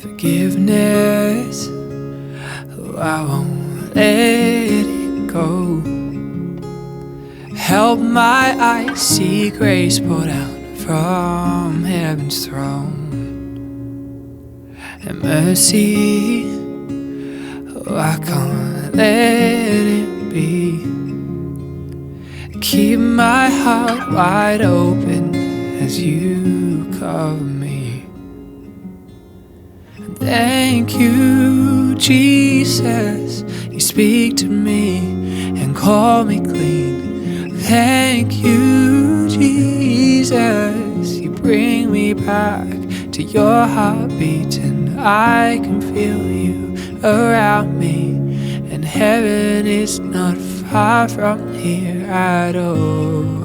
forgiveness. Oh, I won't let it go. Help my eyes see grace poured out from heaven's throne. And mercy, oh, I can't let it be. Keep my heart wide open as you cover me. Thank you, Jesus, you speak to me and call me clean. Thank you, Jesus, you bring me back to your heartbeat, and I can feel you around me, and heaven is not far from here at all.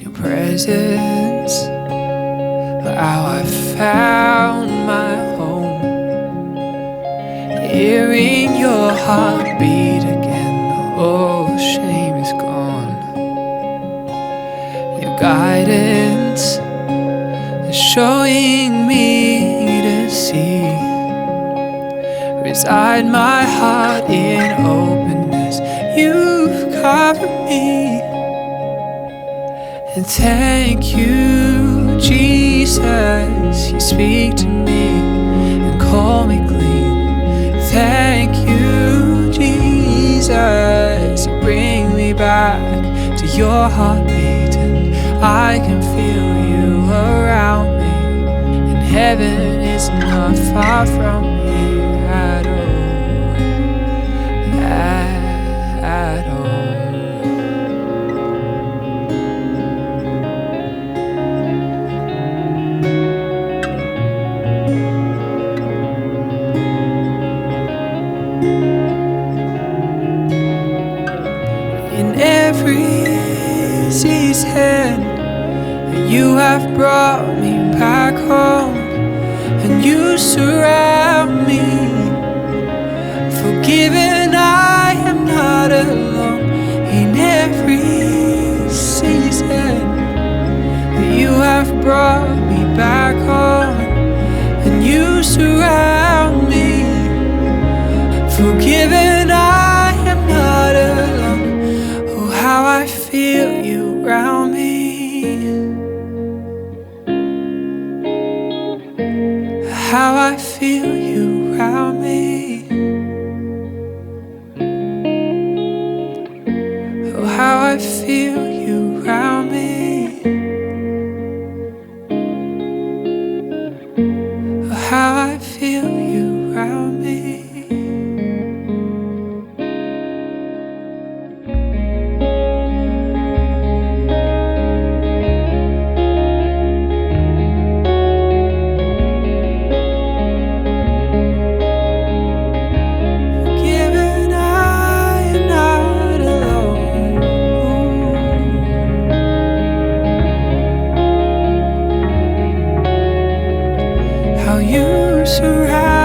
Your presence, how I found my home. Hearing your heartbeat again, all shame is gone. Your guidance is showing me to see. Reside my heart in openness, you've covered me. And thank you, Jesus, you speak to me and call me clean. Thank you, Jesus, you bring me back to your heartbeat, and I can feel you around me, and heaven is not far from here at all. At all. In every season, you have brought me back home, and you surround me. Forgiven, I am not alone. In every season, you have brought me back home, and you surround me. Forgiven, I am not alone. Oh, how I feel you around me. How I feel you around me. Oh, how I feel you around me. Oh, how I feel you around me. How you surround